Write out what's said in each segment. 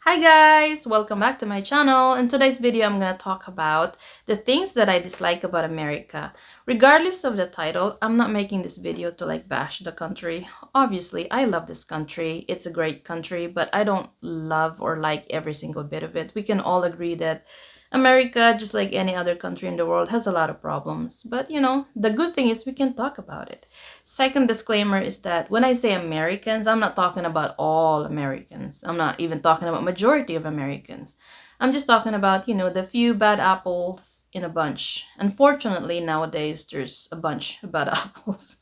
Hi guys! Welcome back to my channel. In today's video, I'm going to talk about the things that I dislike about America. Regardless of the title, I'm not making this video to bash the country. Obviously, I love this country. It's a great country, but I don't love or like every single bit of it. We can all agree that America, just like any other country in the world, has a lot of problems. But the good thing is we can talk about it. Second disclaimer is that when I say Americans, I'm not talking about all Americans. I'm not even talking about majority of Americans. I'm just talking about, the few bad apples in a bunch. Unfortunately, nowadays there's a bunch of bad apples.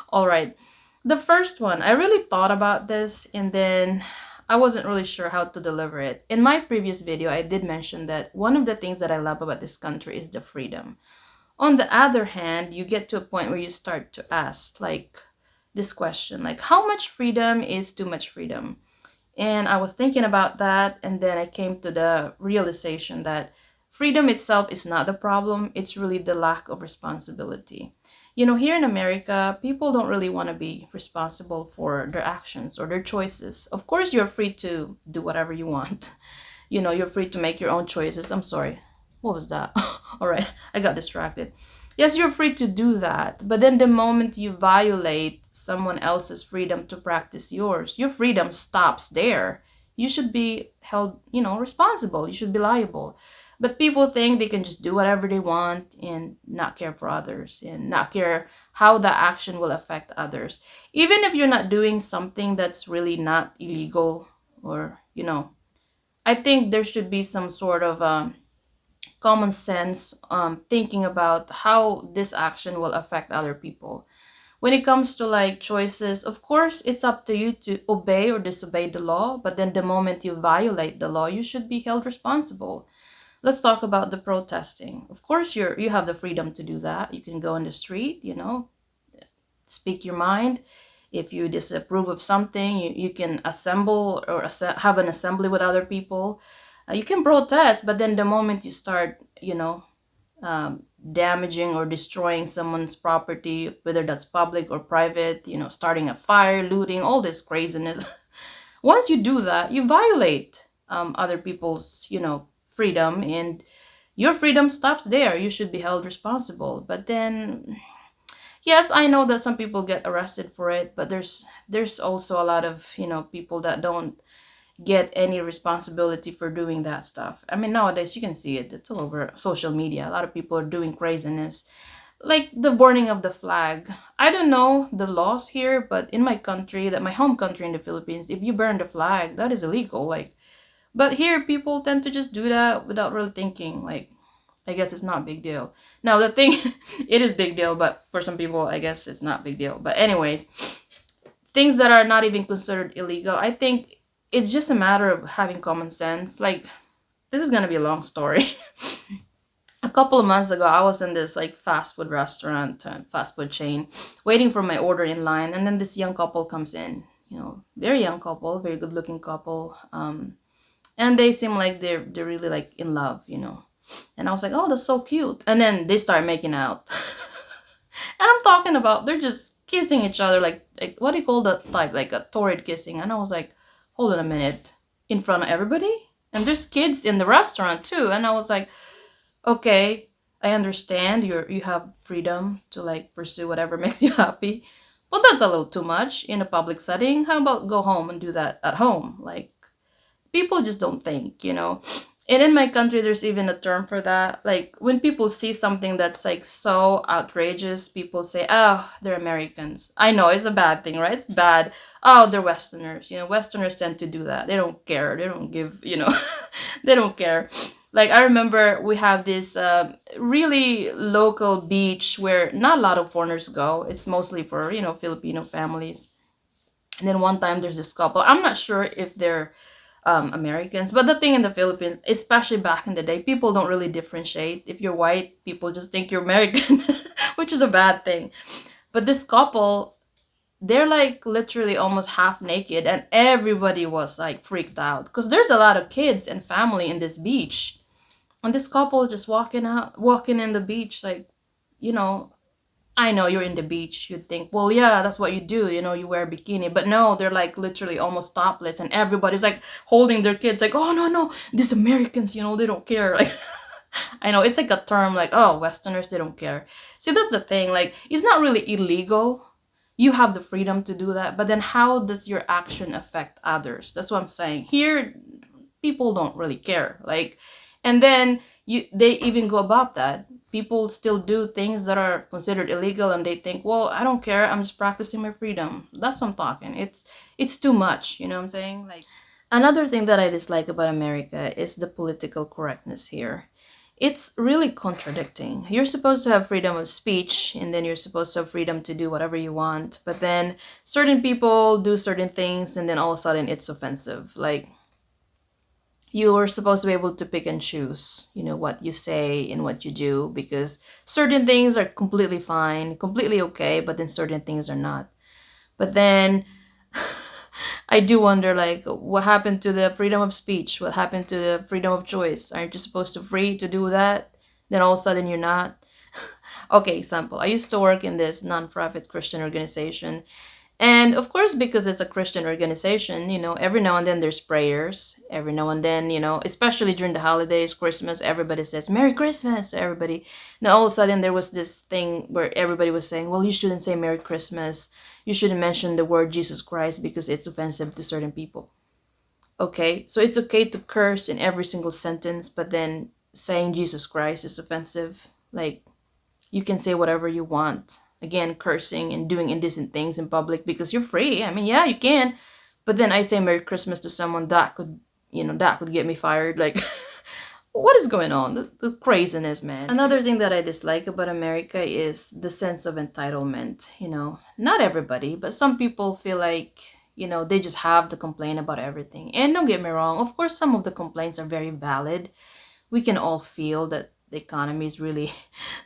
All right. The first one, I really thought about this and then I wasn't really sure how to deliver it. In my previous video, I did mention that one of the things that I love about this country is the freedom. On the other hand, you get to a point where you start to ask this question, like how much freedom is too much freedom? And I was thinking about that and then I came to the realization that freedom itself is not the problem, it's really the lack of responsibility. Here in America, people don't really want to be responsible for their actions or their choices. Of course, you're free to do whatever you want. You're free to make your own choices. I'm sorry. What was that? All right, I got distracted. Yes, you're free to do that. But then the moment you violate someone else's freedom to practice yours, your freedom stops there. You should be held, responsible. You should be liable. But people think they can just do whatever they want and not care for others and not care how the action will affect others. Even if you're not doing something that's really not illegal or, I think there should be some sort of common sense thinking about how this action will affect other people. When it comes to choices, of course, it's up to you to obey or disobey the law, but then the moment you violate the law, you should be held responsible. Let's talk about the protesting. Of course, you have the freedom to do that. You can go in the street, speak your mind. If you disapprove of something, you can assemble or have an assembly with other people. You can protest, but then the moment you start, damaging or destroying someone's property, whether that's public or private, starting a fire, looting, all this craziness. Once you do that, you violate other people's, freedom, and your freedom stops there. You should be held responsible. But then, yes, I know that some people get arrested for it, but there's also a lot of, people that don't get any responsibility for doing that stuff. I mean, nowadays you can see it. It's all over social media. A lot of people are doing craziness. Like the burning of the flag. I don't know the laws here, but in my country, that my home country in the Philippines, if you burn the flag, that is illegal. But here people tend to just do that without really thinking. I guess it's not a big deal. Now the thing, it is big deal, but for some people, I guess it's not big deal. But anyways, things that are not even considered illegal, I think it's just a matter of having common sense. This is gonna be a long story. A couple of months ago, I was in this fast food restaurant, fast food chain, waiting for my order in line, and then this young couple comes in. Very young couple, very good looking couple, and they seem like they're really in love. And I was like, oh, that's so cute. And then they start making out, and I'm talking about they're just kissing each other like what do you call that type, like a torrid kissing. And I was like, hold on a minute, in front of everybody, and there's kids in the restaurant too. And I was like, okay, I understand you have freedom to pursue whatever makes you happy, but that's a little too much in a public setting. How about go home and do that at home? People just don't think. And in my country, there's even a term for that. Like when people see something that's so outrageous, people say, oh, they're Americans. I know it's a bad thing, right? It's bad. Oh, they're Westerners. Westerners tend to do that. They don't care. They don't give. They don't care. Like I remember we have this really local beach where not a lot of foreigners go. It's mostly for, Filipino families. And then one time there's this couple. I'm not sure if they're Americans. But the thing in the Philippines, especially back in the day, people don't really differentiate. If you're white, people just think you're American, which is a bad thing. But this couple, they're literally almost half naked, and everybody was freaked out because there's a lot of kids and family in this beach. And this couple just walking in the beach, you know, I know you're in the beach, you'd think, well, yeah, that's what you do, you wear a bikini. But no, they're like literally almost topless, and everybody's like holding their kids, like, oh, no, no, these Americans, they don't care. Like, I know it's like a term, like, oh, Westerners, they don't care. See, that's the thing. Like, it's not really illegal. You have the freedom to do that. But then how does your action affect others? That's what I'm saying. Here, people don't really care. Like, and then they even go about that. People still do things that are considered illegal, and they think, well, I don't care. I'm just practicing my freedom. That's what I'm talking. It's too much. You know what I'm saying? Like, another thing that I dislike about America is the political correctness here. It's really contradicting. You're supposed to have freedom of speech, and then you're supposed to have freedom to do whatever you want. But then certain people do certain things, and then all of a sudden it's offensive. Like, you're supposed to be able to pick and choose, what you say and what you do, because certain things are completely fine, completely okay, but then certain things are not. But then I do wonder, like, what happened to the freedom of speech? What happened to the freedom of choice? Aren't you supposed to free to do that? Then all of a sudden you're not. Okay, example. I used to work in this nonprofit Christian organization, and of course, because it's a Christian organization, every now and then there's prayers. Every now and then, especially during the holidays, Christmas, everybody says Merry Christmas to everybody. Now all of a sudden there was this thing where everybody was saying, well, you shouldn't say Merry Christmas. You shouldn't mention the word Jesus Christ because it's offensive to certain people. Okay, so it's okay to curse in every single sentence, but then saying Jesus Christ is offensive. Like, you can say whatever you want. Again, cursing and doing indecent things in public because you're free. I mean, yeah, you can. But then I say Merry Christmas to someone, that could get me fired. Like, what is going on? The craziness, man. Another thing that I dislike about America is the sense of entitlement. Not everybody, but some people feel like, they just have to complain about everything. And don't get me wrong, of course, some of the complaints are very valid. We can all feel that the economy is really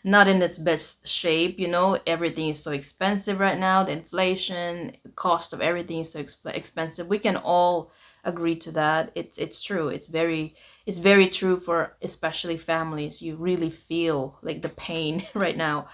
not in its best shape. Everything is so expensive right now. The inflation, the cost of everything is so expensive. We can all agree to that. It's true. It's very true for especially families. You really feel like the pain right now.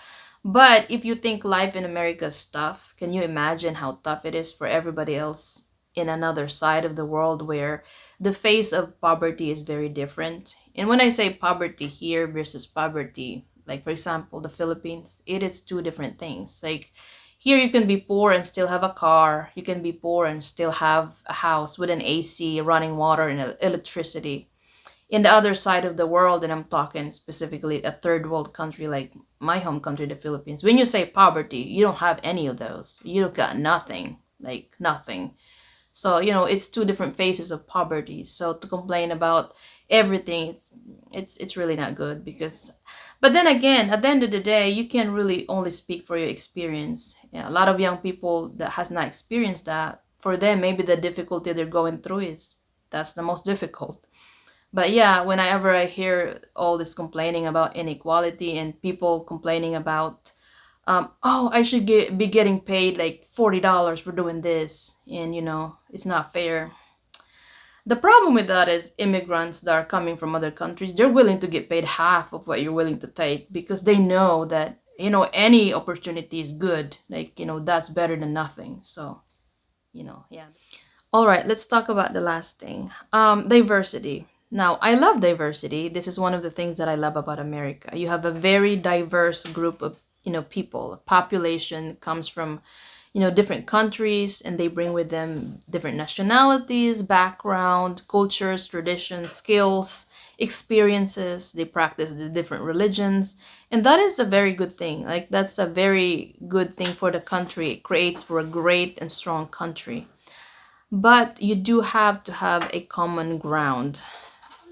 But if you think life in America is tough, can you imagine how tough it is for everybody else in another side of the world where the face of poverty is very different? And when I say poverty here versus poverty, like for example, the Philippines, it is two different things. Like, here you can be poor and still have a car. You can be poor and still have a house with an AC, running water, and electricity. In the other side of the world, and I'm talking specifically a third world country like my home country, the Philippines, when you say poverty, you don't have any of those. You got nothing, like nothing. So, it's two different phases of poverty. So to complain about everything, it's really not good because, but then again, at the end of the day, you can really only speak for your experience. Yeah, a lot of young people that has not experienced that, for them, maybe the difficulty they're going through is that's the most difficult. But yeah, whenever I hear all this complaining about inequality and people complaining about, oh, I should be getting paid like $40 for doing this, and it's not fair. The problem with that is immigrants that are coming from other countries, they're willing to get paid half of what you're willing to take because they know that, any opportunity is good. Like, that's better than nothing. So, yeah. All right, let's talk about the last thing. Diversity. Now, I love diversity. This is one of the things that I love about America. You have a very diverse group of, people. Population comes from, different countries, and they bring with them different nationalities, background, cultures, traditions, skills, experiences. They practice the different religions, and that is a very good thing. Like, that's a very good thing for the country. It creates for a great and strong country. But you do have to have a common ground.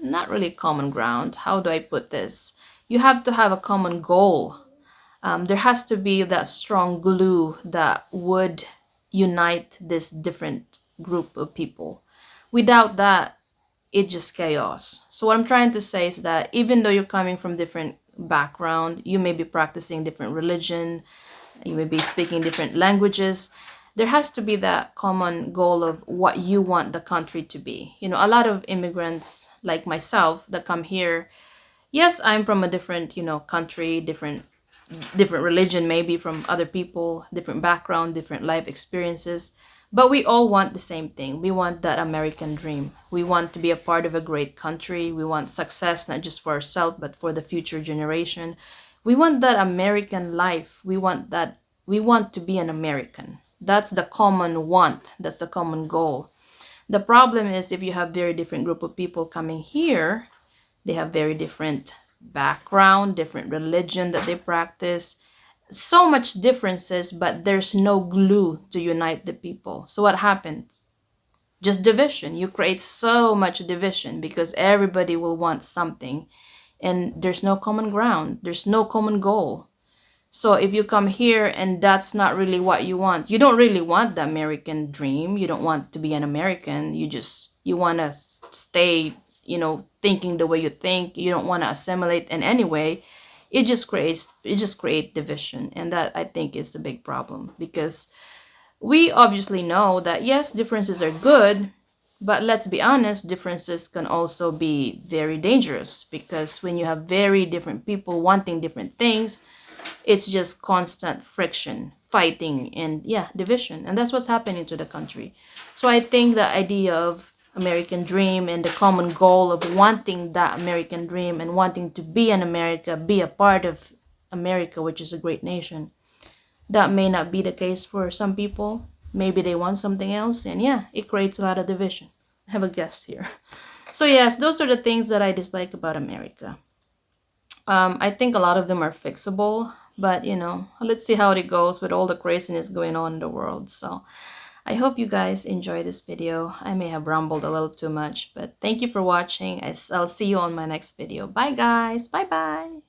Not really common ground. How do I put this? You have to have a common goal. There has to be that strong glue that would unite this different group of people. Without that, it's just chaos. So what I'm trying to say is that even though you're coming from different background, you may be practicing different religion, you may be speaking different languages, there has to be that common goal of what you want the country to be. A lot of immigrants like myself that come here, yes, I'm from a different, country, different different religion, maybe from other people, different background, different life experiences. But we all want the same thing. We want that American dream. We want to be a part of a great country. We want success, not just for ourselves, but for the future generation. We want that American life. We want that. We want to be an American. That's the common want. That's the common goal. The problem is if you have very different group of people coming here, they have very different background, different religion that they practice, so much differences, but there's no glue to unite the people. So what happens? Just division. You create so much division because everybody will want something and there's no common ground. There's no common goal. So if you come here and that's not really what you want, you don't really want the American dream. You don't want to be an American. You want to stay, thinking the way you think. You don't want to assimilate in any way. It just creates division, and that I think is a big problem because we obviously know that yes, differences are good, but let's be honest, differences can also be very dangerous because when you have very different people wanting different things, it's just constant friction, fighting, and yeah, division. And that's what's happening to the country. So I think the idea of American dream and the common goal of wanting that American dream and wanting to be in America, be a part of America, which is a great nation, that may not be the case for some people. Maybe they want something else, and yeah, it creates a lot of division. I have a guest here. So yes, those are the things that I dislike about America. I think a lot of them are fixable, but let's see how it goes with all the craziness going on in the world. So I hope you guys enjoy this video. I may have rambled a little too much, but thank you for watching. I'll see you on my next video. Bye guys. Bye bye.